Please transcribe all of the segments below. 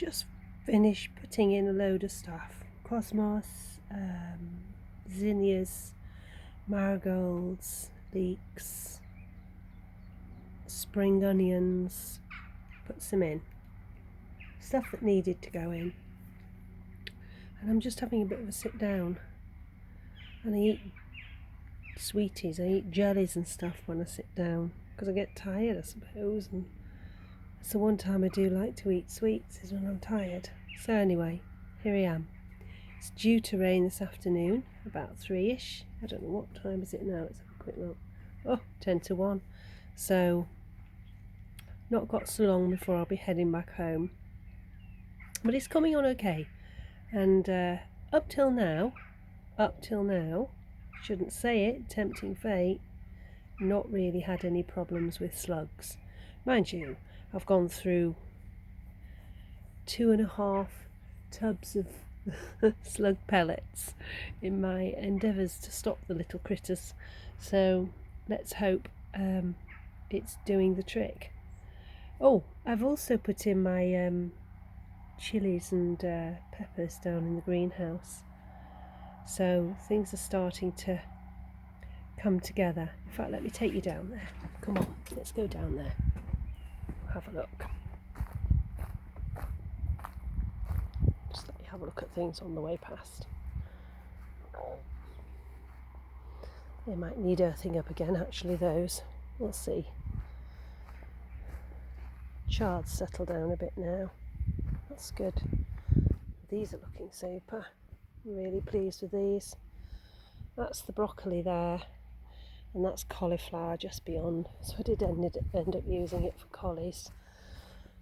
just finished putting in a load of stuff. Cosmos, zinnias, marigolds, leeks, spring onions, put some in. Stuff that needed to go in. And I'm just having a bit of a sit down. And I eat sweeties, I eat jellies and stuff when I sit down, because I get tired, I suppose, and it's the one time I do like to eat sweets is when I'm tired. So anyway, here I am. It's due to rain this afternoon, about 3ish. I don't know what time is it now, let's have a quick look. Oh, 10 to 1. So not got so long before I'll be heading back home. But it's coming on okay. And up till now, shouldn't say it, tempting fate, not really had any problems with slugs. Mind you, I've gone through 2.5 tubs of slug pellets in my endeavours to stop the little critters, so let's hope it's doing the trick. Oh, I've also put in my chilies and peppers down in the greenhouse, so things are starting to come together. In fact, let me take you down there. Come on, let's go down there. Have a look. Just let me have a look at things on the way past. They might need earthing up again, actually, those. We'll see. Chard's settled down a bit now. That's good. These are looking super. I'm really pleased with these. That's the broccoli there, and that's cauliflower just beyond. So I did end up using it for collies.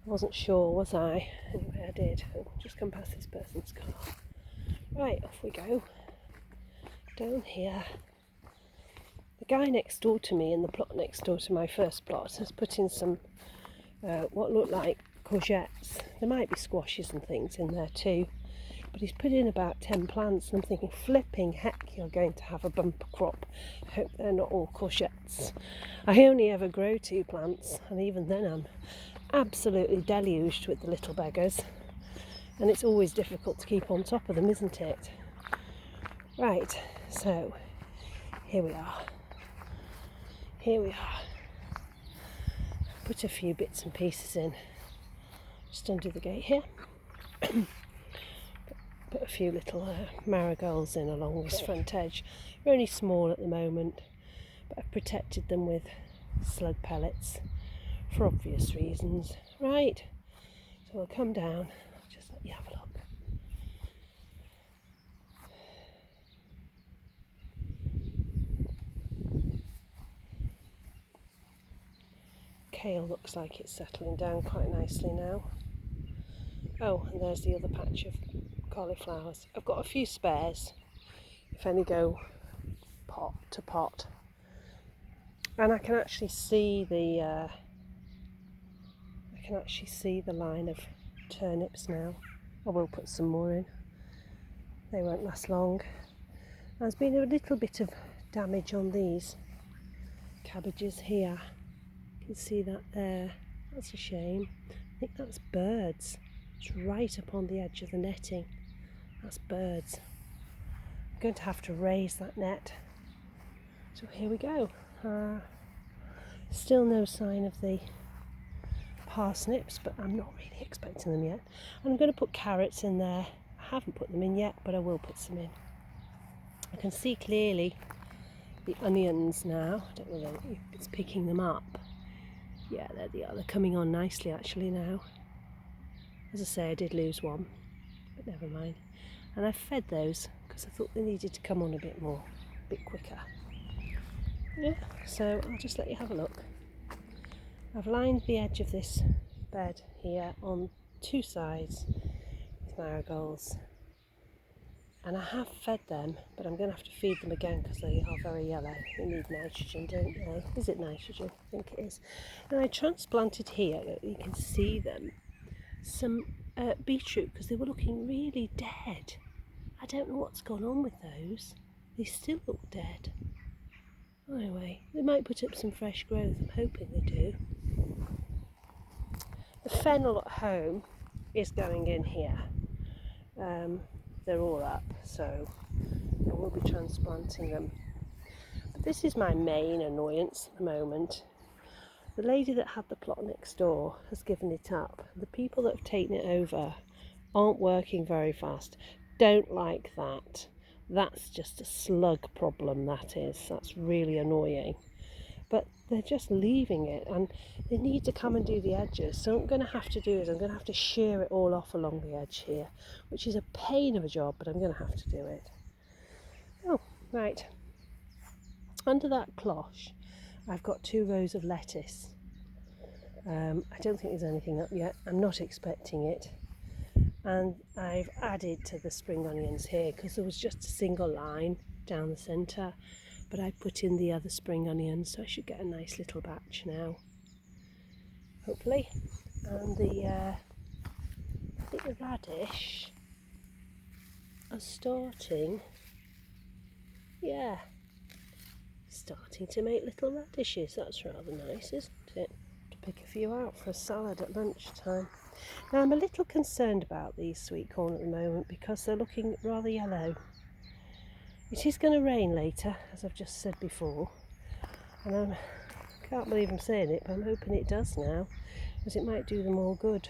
I wasn't sure, was I? Anyway, I did. I'll just come past this person's car. Right, off we go. Down here. The guy next door to me, in the plot next door to my first plot, has put in some what look like courgettes. There might be squashes and things in there too, but he's put in about 10 plants, and I'm thinking, flipping heck, you're going to have a bumper crop. I hope they're not all courgettes. I only ever grow 2 plants, and even then I'm absolutely deluged with the little beggars, and it's always difficult to keep on top of them, isn't it? Right, so here we are. Put a few bits and pieces in just under the gate here. Put a few little marigolds in along this front edge. They're only small at the moment, but I've protected them with slug pellets for obvious reasons. Right, so we'll come down, just let you have a look. Kale looks like it's settling down quite nicely now. Oh, and there's the other patch of cauliflowers. I've got a few spares, if any go pot to pot. And I can actually see the line of turnips now. I will put some more in. They won't last long. There's been a little bit of damage on these cabbages here. You can see that there. That's a shame. I think that's birds. It's right up on the edge of the netting. That's birds. I'm going to have to raise that net. So here we go. Still no sign of the parsnips, but I'm not really expecting them yet. And I'm going to put carrots in there. I haven't put them in yet, but I will put some in. I can see clearly the onions now. I don't know if it's picking them up. Yeah, there they are. They're coming on nicely actually now. As I say, I did lose one, but never mind. And I fed those because I thought they needed to come on a bit more, a bit quicker. Yeah, so I'll just let you have a look. I've lined the edge of this bed here on 2 sides with marigolds, and I have fed them, but I'm going to have to feed them again because they are very yellow. They need nitrogen, don't they? Is it nitrogen? I think it is. And I transplanted here, you can see them, some beetroot, because they were looking really dead. I don't know what's gone on with those. They still look dead. Anyway, they might put up some fresh growth. I'm hoping they do. The fennel at home is going in here. They're all up, so I will be transplanting them. But this is my main annoyance at the moment. The lady that had the plot next door has given it up. The people that have taken it over aren't working very fast. Don't like that. That's just a slug problem, that is. That's really annoying. But they're just leaving it, and they need to come and do the edges. So what I'm going to have to do is I'm going to have to shear it all off along the edge here, which is a pain of a job, but I'm going to have to do it. Oh, right. Under that cloche, I've got 2 rows of lettuce. I don't think there's anything up yet. I'm not expecting it. And I've added to the spring onions here because there was just a single line down the centre. But I put in the other spring onions, so I should get a nice little batch now, hopefully. And I think the radish are starting, starting to make little radishes. That's rather nice, isn't it? To pick a few out for a salad at lunchtime. Now I'm a little concerned about these sweet corn at the moment because they're looking rather yellow. It is going to rain later, as I've just said before, and I can't believe I'm saying it, but I'm hoping it does now, as it might do them all good.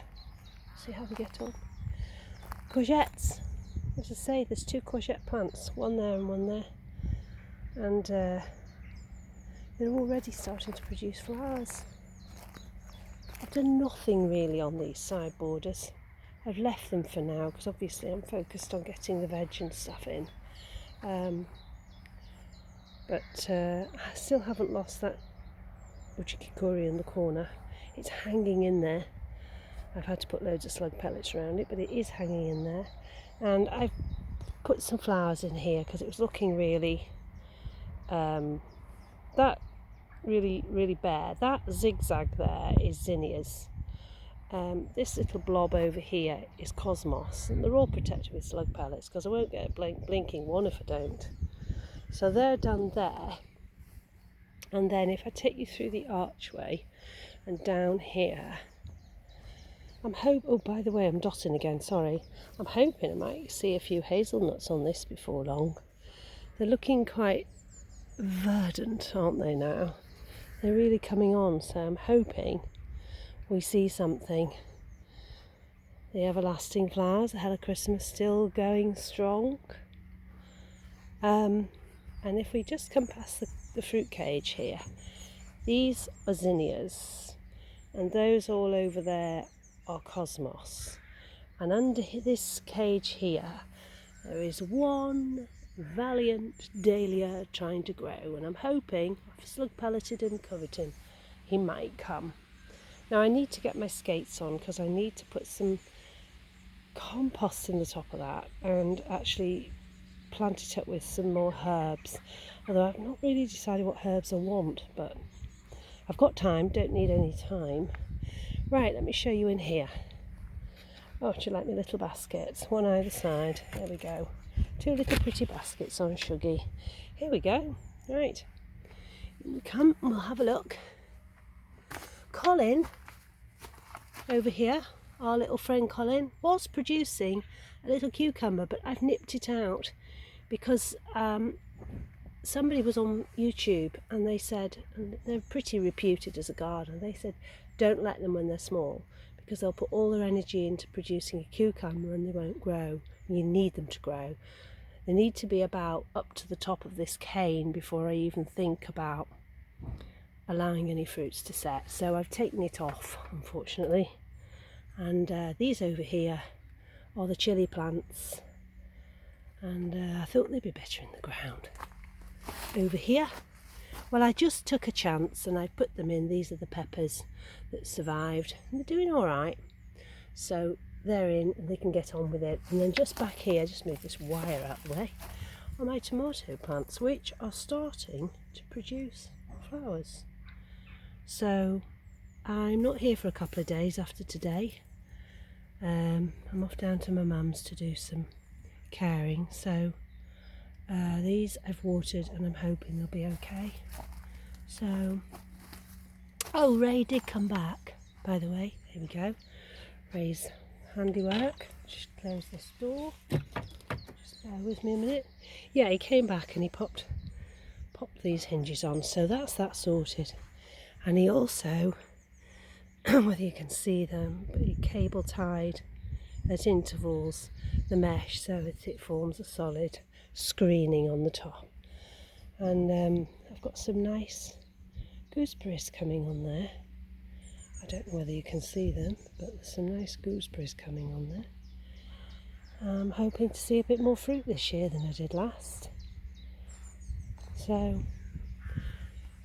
See how they get on. Courgettes, as I say, there's 2 courgette plants, one there and one there, and they're already starting to produce flowers. I've done nothing really on these side borders. I've left them for now because obviously I'm focused on getting the veg and stuff in. But I still haven't lost that uchikikuri in the corner. It's hanging in there. I've had to put loads of slug pellets around it, but it is hanging in there. And I've put some flowers in here because it was looking really really bare. That zigzag there is zinnias. This little blob over here is cosmos, and they're all protected with slug pellets because I won't get a blinking one if I don't. So they're done there, and then if I take you through the archway and down here, oh, by the way, I'm dotting again, sorry. I'm hoping I might see a few hazelnuts on this before long. They're looking quite verdant, aren't they now? They're really coming on, so I'm hoping we see something. The everlasting flowers, the Hella Christmas, still going strong. And if we just come past the fruit cage here, these are zinnias, and those all over there are cosmos. And under this cage here, there is one valiant dahlia trying to grow, and I'm hoping, I've slug pelleted him, covered him, he might come. Now I need to get my skates on because I need to put some compost in the top of that and actually plant it up with some more herbs, although I've not really decided what herbs I want, but I've got time, don't need any time. Right, let me show you in here. Oh, do you like my little baskets? One either side, there we go. 2 little pretty baskets on Shuggy. Here we go. Right, come and we'll have a look. Colin, over here, our little friend Colin, was producing a little cucumber, but I've nipped it out because somebody was on YouTube and they said, and they're pretty reputed as a gardener, they said don't let them when they're small because they'll put all their energy into producing a cucumber and they won't grow. You need them to grow. They need to be about up to the top of this cane before I even think about allowing any fruits to set. So I've taken it off, unfortunately. And these over here are the chilli plants, and I thought they'd be better in the ground. Over here, well, I just took a chance and I put them in. These are the peppers that survived, and they're doing all right. So they're in and they can get on with it. And then just back here, just move this wire out of the way, are my tomato plants, which are starting to produce flowers. So I'm not here for a couple of days after today. I'm off down to my mum's to do some caring, so these I've watered and I'm hoping they'll be okay. So, oh, Ray did come back, by the way. Here we go. Ray's handiwork. Just close this door. Just bear with me a minute. Yeah, he came back and he popped these hinges on, so that's that sorted. And he also, whether you can see them, but he cable tied at intervals the mesh so that it forms a solid screening on the top. And I've got some nice gooseberries coming on there. I don't know whether you can see them, but there's some nice gooseberries coming on there. I'm hoping to see a bit more fruit this year than I did last. So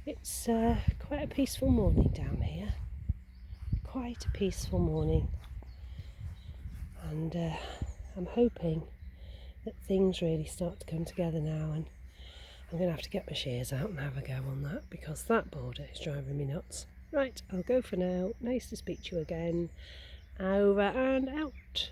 it's quite a peaceful morning down here. Quite a peaceful morning. And I'm hoping that things really start to come together now, and I'm going to have to get my shears out and have a go on that, because that border is driving me nuts. Right, I'll go for now. Nice to speak to you again. Over and out.